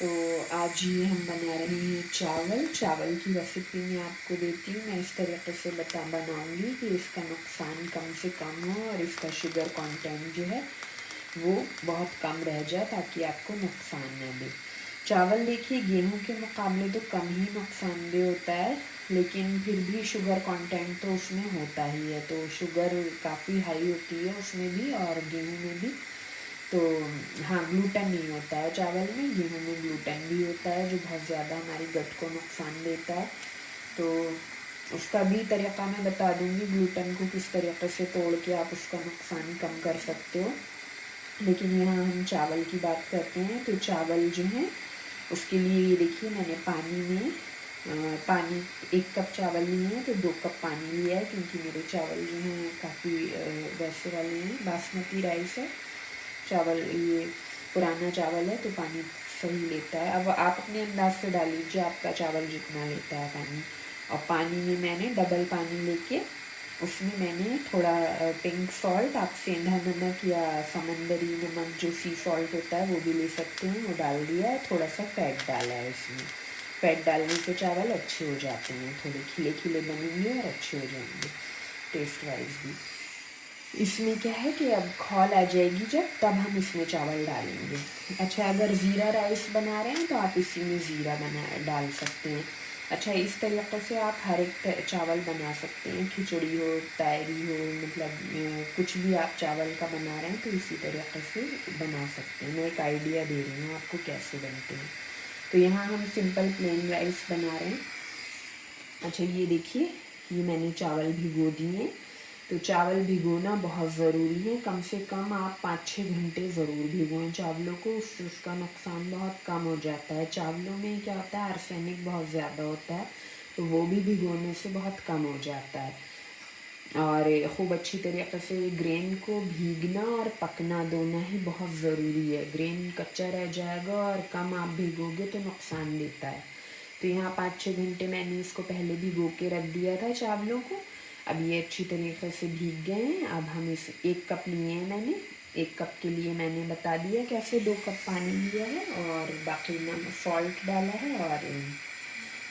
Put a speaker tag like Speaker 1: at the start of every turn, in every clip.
Speaker 1: तो आज ये हम बना रहे हैं चावल। चावल की रेसिपी मैं आपको देती हूँ। मैं इस तरीके से बनाऊँगी कि इसका नुकसान कम से कम हो और इसका शुगर कंटेंट जो है वो बहुत कम रह जाए, ताकि आपको नुकसान न दे। चावल देखिए गेहूं के मुकाबले तो कम ही नुकसानदेह होता है, लेकिन फिर भी शुगर कंटेंट तो उसमें होता ही है। तो शुगर काफ़ी हाई होती है उसमें भी और गेहूं में भी। तो हाँ, ग्लूटेन नहीं होता है चावल में, गेहूं में ग्लूटेन भी होता है जो बहुत ज़्यादा हमारी गट को नुकसान देता है। तो उसका भी तरीक़ा मैं बता दूंगी, ग्लूटेन को किस तरीके से तोड़ के आप उसका नुकसान कम कर सकते हो। लेकिन यहाँ हम चावल की बात करते हैं। तो चावल जो है उसके लिए ये देखिए, मैंने पानी में पानी 1 कप चावल लिए हैं तो 2 कप पानी लिया है, क्योंकि मेरे चावल जो हैं काफ़ी वैसे वाले हैं, बासमती राइस है चावल, ये पुराना चावल है तो पानी सही लेता है। अब आप अपने अंदाज से डाल लीजिए आपका चावल जितना लेता है पानी। और पानी में मैंने डबल पानी लेके उसमें मैंने थोड़ा पिंक सॉल्ट, आप सेंधा नमक या समंदरी नमक जो सी सॉल्ट होता है वो भी ले सकते हैं, वो डाल दिया है। थोड़ा सा फैट डाला है इसमें। फैट डालने से चावल अच्छे हो जाते हैं, थोड़े खिले खिले बनेंगे और अच्छे हो जाएंगे टेस्ट वाइज भी। इसमें क्या है कि अब खौल आ जाएगी जब, तब हम इसमें चावल डालेंगे। अच्छा, अगर ज़ीरा राइस बना रहे हैं तो आप इसी में ज़ीरा डाल सकते हैं। अच्छा, इस तरीक़े से आप हर एक चावल बना सकते हैं, खिचड़ी हो, तायरी हो, मतलब कुछ भी आप चावल का बना रहे हैं तो इसी तरीक़े से बना सकते हैं। मैं एक आइडिया दे रही हूँ आपको कैसे बनते हैं। तो यहाँ हम सिंपल प्लेन राइस बना रहे हैं। अच्छा, ये देखिए, ये मैंने चावल भिगो दिए। तो चावल भिगोना बहुत ज़रूरी है, कम से कम आप 5-6 घंटे ज़रूर भिगोएं चावलों को, उससे उसका नुकसान बहुत कम हो जाता है। चावलों में क्या होता है, आर्सेनिक बहुत ज़्यादा होता है, तो वो भी भिगोने से बहुत कम हो जाता है। और खूब अच्छी तरीके से ग्रेन को भीगना और पकना दोनों ही बहुत ज़रूरी है। ग्रेन कच्चा रह जाएगा और कम आप भिगोगे तो नुकसान देता है। तो यहाँ 5-6 घंटे मैंने इसको पहले भिगो के रख दिया था चावलों को। अब ये अच्छी तरीके से भीग गए हैं। अब हम इस 1 कप लिए हैं मैंने, 1 कप के लिए मैंने बता दिया कैसे 2 कप पानी लिया है और बाकी नमक सॉल्ट डाला है और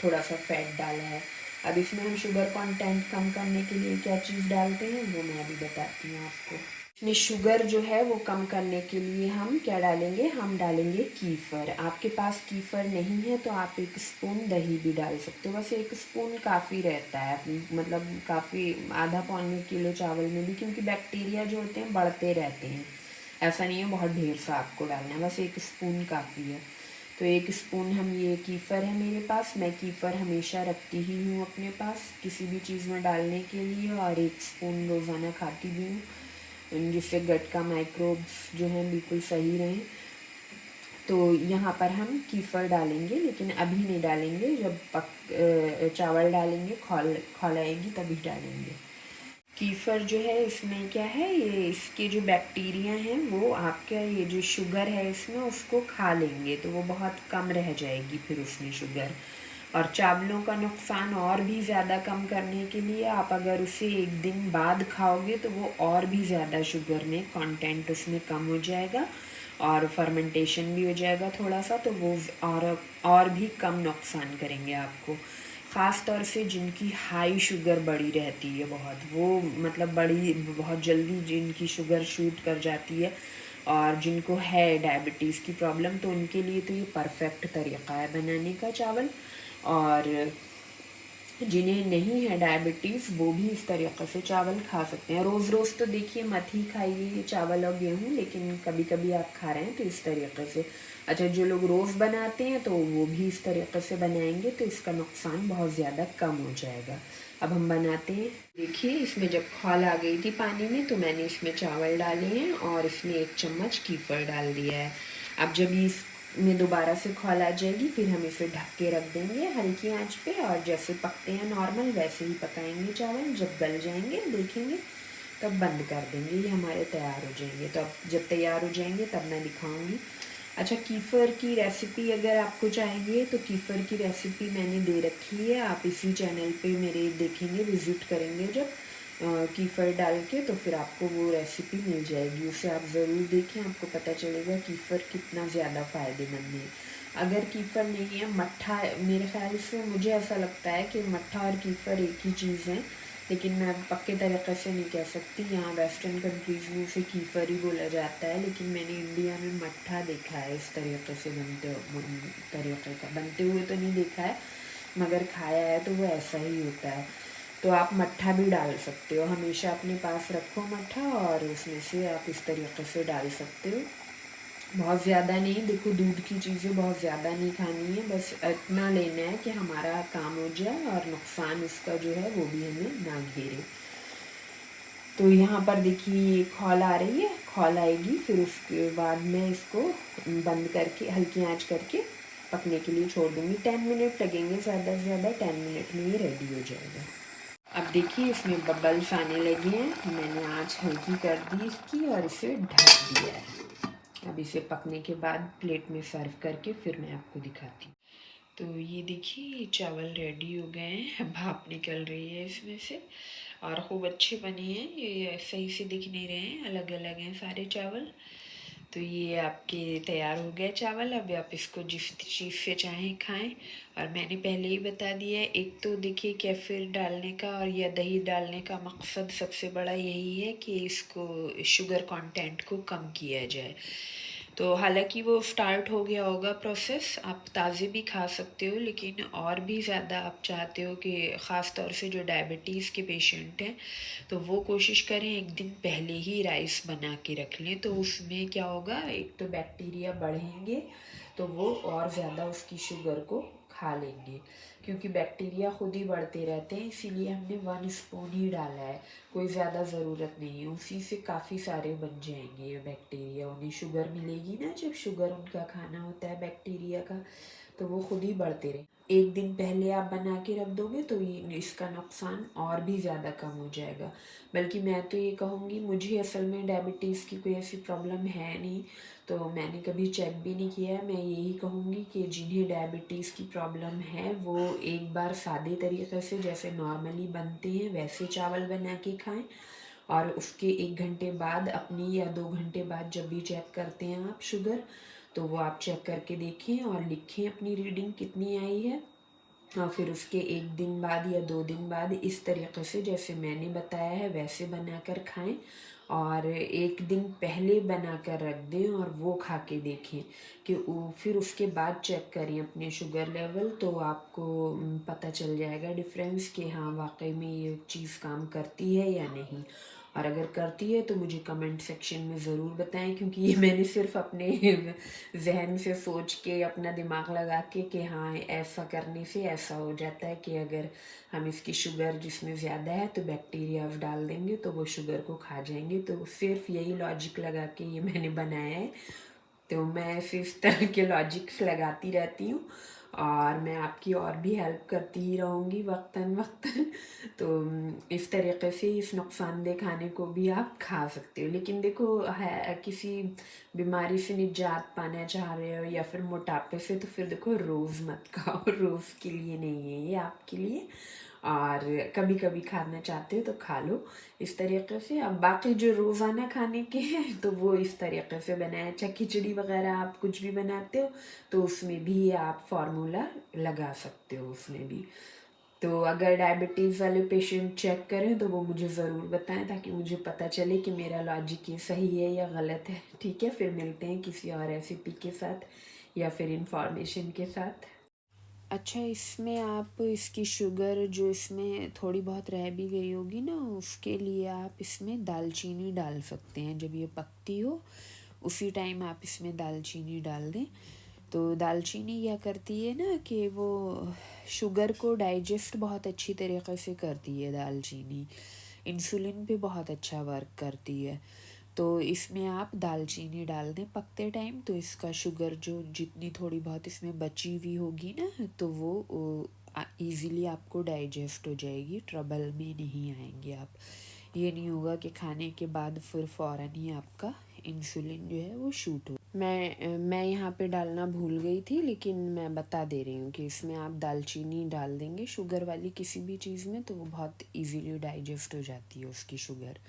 Speaker 1: थोड़ा सा फैट डाला है। अब इसमें हम शुगर कंटेंट कम करने के लिए क्या चीज़ डालते हैं वो मैं अभी बताती हूँ आपको। इसमें शुगर जो है वो कम करने के लिए हम क्या डालेंगे, हम डालेंगे कीफ़र। आपके पास कीफ़र नहीं है तो आप 1 स्पून दही भी डाल सकते हो, बस 1 स्पून काफ़ी रहता है, मतलब काफ़ी, आधा पौने किलो चावल में भी, क्योंकि बैक्टीरिया जो होते हैं बढ़ते रहते हैं। ऐसा नहीं है बहुत ढेर सा आपको डालना है, बस 1 स्पून काफ़ी है। तो 1 स्पून हम, ये कीफ़र है मेरे पास, मैं कीफ़र हमेशा रखती ही हूँ अपने पास किसी भी चीज़ में डालने के लिए, और 1 स्पून रोज़ाना खाती भी हूँ, जिससे गट का माइक्रोब्स जो हैं बिल्कुल सही रहें। तो यहाँ पर हम कीफ़र डालेंगे, लेकिन अभी नहीं डालेंगे, जब चावल डालेंगे, खौल आएगी तभी डालेंगे। कीफ़र जो है इसमें क्या है, ये इसके जो बैक्टीरिया हैं वो आपका ये जो शुगर है इसमें उसको खा लेंगे, तो वो बहुत कम रह जाएगी फिर उसमें शुगर। और चावलों का नुकसान और भी ज़्यादा कम करने के लिए आप अगर उसे 1 दिन बाद खाओगे तो वो और भी ज़्यादा शुगर में कंटेंट उसमें कम हो जाएगा और फर्मेंटेशन भी हो जाएगा थोड़ा सा, तो वो और भी कम नुकसान करेंगे आपको। ख़ास तौर से जिनकी हाई शुगर बढ़ी रहती है बहुत, वो मतलब बड़ी बहुत जल्दी जिनकी शुगर शूट कर जाती है और जिनको है डायबिटीज़ की प्रॉब्लम, तो उनके लिए तो ये परफेक्ट तरीक़ा है बनाने का चावल। और जिन्हें नहीं है डायबिटीज़ वो भी इस तरीक़े से चावल खा सकते हैं। रोज़ रोज़ तो देखिए मत ही खाइए चावल और गेहूँ, लेकिन कभी कभी आप खा रहे हैं तो इस तरीक़े से। अच्छा, जो लोग रोज़ बनाते हैं तो वो भी इस तरीक़े से बनाएंगे तो इसका नुकसान बहुत ज़्यादा कम हो जाएगा। अब हम बनाते हैं। देखिए, इसमें जब खौल आ गई थी पानी में तो मैंने इसमें चावल डाले हैं और इसमें 1 चम्मच कीफ़र डाल दिया है। अब जब ये में दोबारा से खौल आ जाएगी फिर हम इसे ढक के रख देंगे हल्की आंच पे, और जैसे पकते हैं नॉर्मल वैसे ही पकाएंगे चावल। जब गल जाएंगे देखेंगे तब बंद कर देंगे, ये हमारे तैयार हो जाएंगे। तो अब जब तैयार हो जाएंगे तब मैं दिखाऊंगी। अच्छा, कीफ़र की रेसिपी अगर आपको चाहिए तो कीफ़र की रेसिपी मैंने दे रखी है, आप इसी चैनल पे मेरे देखेंगे, विज़िट करेंगे जब कीफ़र डाल के, तो फिर आपको वो रेसिपी मिल जाएगी, उसे आप ज़रूर देखें, आपको पता चलेगा कीफ़र कितना ज़्यादा फ़ायदेमंद है। अगर कीफ़र नहीं है, मट्ठा, मेरे ख़्याल से मुझे ऐसा लगता है कि मट्ठा और कीफ़र एक ही चीज़ है, लेकिन मैं पक्के तरीक़े से नहीं कह सकती। यहाँ वेस्टर्न कंट्रीज़ में उसे कीफ़र ही बोला जाता है, लेकिन मैंने इंडिया में मट्ठा देखा है इस तरीक़े से तरीक़े का बनते हुए तो नहीं देखा है, मगर खाया है तो वो ऐसा ही होता है। तो आप मट्ठा भी डाल सकते हो, हमेशा अपने पास रखो मट्ठा, और उसमें से आप इस तरीक़े से डाल सकते हो। बहुत ज़्यादा नहीं, देखो दूध की चीज़ें बहुत ज़्यादा नहीं खानी है, बस इतना लेना है कि हमारा काम हो जाए और नुकसान इसका जो है वो भी हमें ना घेरे। तो यहाँ पर देखिए खौल आ रही है, खौल आएगी, फिर उसके बाद मैं इसको बंद करके हल्की आंच करके पकने के लिए छोड़ दूँगी। 10 मिनट लगेंगे, ज़्यादा से ज़्यादा 10 मिनट में ये रेडी हो जाएगा। अब देखिए इसमें बबल्स आने लगे हैं, मैंने आंच हल्की कर दी इसकी और इसे ढक दिया है। अब इसे पकने के बाद प्लेट में सर्व करके फिर मैं आपको दिखाती हूँ। तो ये देखिए चावल रेडी हो गए हैं, भाप निकल रही है इसमें से और खूब अच्छे बने हैं। ये सही से दिख नहीं रहे हैं, अलग अलग हैं सारे चावल। तो ये आपके तैयार हो गए चावल। अब आप इसको जिस चीज़ से चाहें खाएं। और मैंने पहले ही बता दिया है, एक तो देखिए केफिर डालने का और या दही डालने का मकसद सबसे बड़ा यही है कि इसको शुगर कंटेंट को कम किया जाए। तो हालांकि वो स्टार्ट हो गया होगा प्रोसेस, आप ताज़े भी खा सकते हो, लेकिन और भी ज़्यादा आप चाहते हो कि ख़ास तौर से जो डायबिटीज़ के पेशेंट हैं तो वो कोशिश करें एक दिन पहले ही राइस बना के रख लें। तो उसमें क्या होगा, एक तो बैक्टीरिया बढ़ेंगे तो वो और ज़्यादा उसकी शुगर को खा लेंगे, क्योंकि बैक्टीरिया खुद ही बढ़ते रहते हैं, इसीलिए हमने 1 स्पून ही डाला है, कोई ज़्यादा ज़रूरत नहीं है। उसी से काफ़ी सारे बन जाएंगे ये बैक्टीरिया, उन्हें शुगर मिलेगी ना, जब शुगर उनका खाना होता है बैक्टीरिया का, तो वो खुद ही बढ़ते रहे। एक दिन पहले आप बना के रख दोगे तो ये इसका नुकसान और भी ज़्यादा कम हो जाएगा। बल्कि मैं तो ये कहूँगी, मुझे असल में डायबिटीज़ की कोई ऐसी प्रॉब्लम है नहीं, तो मैंने कभी चेक भी नहीं किया है। मैं यही कहूँगी कि जिन्हें डायबिटीज़ की प्रॉब्लम है वो एक बार सादे तरीक़े से जैसे नॉर्मली बनते हैं वैसे चावल बना के खाएं, और उसके 1 घंटे बाद अपनी या 2 घंटे बाद जब भी चेक करते हैं आप शुगर, तो वो आप चेक करके देखें और लिखें अपनी रीडिंग कितनी आई है, और फिर उसके 1 दिन बाद या 2 दिन बाद इस तरीक़े से जैसे मैंने बताया है वैसे बनाकर खाएं, और 1 दिन पहले बनाकर रख दें और वो खा के देखें कि फिर उसके बाद चेक करें अपने शुगर लेवल, तो आपको पता चल जाएगा डिफरेंस कि हाँ वाकई में ये चीज़ काम करती है या नहीं। और अगर करती है तो मुझे कमेंट सेक्शन में ज़रूर बताएं, क्योंकि ये मैंने सिर्फ अपने जहन से सोच के अपना दिमाग लगा के कि हाँ ऐसा करने से ऐसा हो जाता है कि अगर हम इसकी शुगर जिसमें ज़्यादा है तो बैक्टीरिया डाल देंगे तो वो शुगर को खा जाएंगे। तो सिर्फ यही लॉजिक लगा के ये मैंने बनाया है। तो मैं ऐसे इस तरह के लॉजिक्स लगाती रहती हूँ और मैं आपकी और भी हेल्प करती ही रहूँगी वक्तन वक्तन। तो इस तरीक़े से इस नुकसानदेह खाने को भी आप खा सकते हो। लेकिन देखो, है किसी बीमारी से निजात पाना चाह रहे हो या फिर मोटापे से, तो फिर देखो रोज़ मत खाओ, रोज़ के लिए नहीं है ये, आपके लिए। और कभी कभी खाना चाहते हो तो खा लो इस तरीक़े से। अब बाकी जो रोज़ाना खाने के हैं तो वो इस तरीक़े से बनाए, चाहे खिचड़ी वगैरह आप कुछ भी बनाते हो तो उसमें भी आप फार्मूला लगा सकते हो उसमें भी। तो अगर डायबिटीज़ वाले पेशेंट चेक करें तो वो मुझे ज़रूर बताएं, ताकि मुझे पता चले कि मेरा लॉजिक ये सही है या गलत है। ठीक है, फिर मिलते हैं किसी और रेसिपी के साथ या फिर इंफॉर्मेशन के साथ। अच्छा, इसमें आप इसकी शुगर जो इसमें थोड़ी बहुत रह भी गई होगी ना, उसके लिए आप इसमें दालचीनी डाल सकते हैं। जब ये पकती हो उसी टाइम आप इसमें दालचीनी डाल दें। तो दालचीनी क्या करती है ना कि वो शुगर को डाइजेस्ट बहुत अच्छी तरीक़े से करती है दालचीनी, इंसुलिन पे बहुत अच्छा वर्क करती है। तो इसमें आप दालचीनी डाल दें पकते टाइम, तो इसका शुगर जो जितनी थोड़ी बहुत इसमें बची हुई होगी ना, तो वो ईज़िली आपको डाइजेस्ट हो जाएगी, ट्रबल में नहीं आएंगे आप। ये नहीं होगा कि खाने के बाद फिर फ़ौरन ही आपका इंसुलिन जो है वो शूट हो। मैं यहाँ पे डालना भूल गई थी, लेकिन मैं बता दे रही हूँ कि इसमें आप दालचीनी डाल देंगे शुगर वाली किसी भी चीज़ में तो वो बहुत इजीली डाइजेस्ट हो जाती है उसकी शुगर।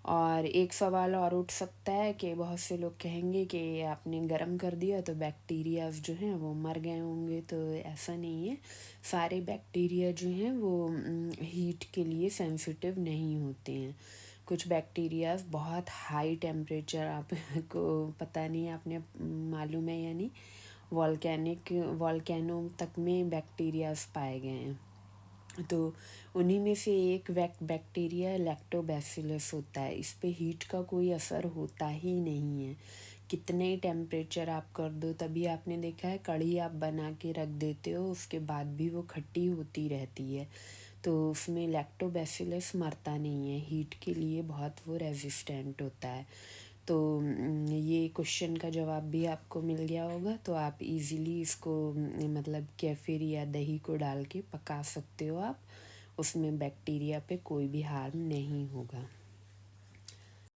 Speaker 1: और एक सवाल और उठ सकता है कि बहुत से लोग कहेंगे कि आपने गर्म कर दिया तो बैक्टीरियाज जो हैं वो मर गए होंगे, तो ऐसा नहीं है। सारे बैक्टीरिया जो हैं वो हीट के लिए सेंसिटिव नहीं होते हैं। कुछ बैक्टीरियाज बहुत हाई टेम्परेचर, आपको पता नहीं, आपने मालूम है या नहीं, वॉल्केनो तक में बैक्टीरियाज पाए गए हैं। तो उन्हीं में से एक बैक्टीरिया लैक्टोबैसिलस होता है। इस पे हीट का कोई असर होता ही नहीं है। कितने ही टेम्परेचर आप कर दो, तभी आपने देखा है कढ़ी आप बना के रख देते हो उसके बाद भी वो खट्टी होती रहती है। तो उसमें लैक्टोबैसिलस मरता नहीं है, हीट के लिए बहुत वो रेजिस्टेंट होता है। तो ये क्वेश्चन का जवाब भी आपको मिल गया होगा। तो आप इजीली इसको मतलब केफिर या दही को डाल के पका सकते हो आप, उसमें बैक्टीरिया पे कोई भी हार्म नहीं होगा।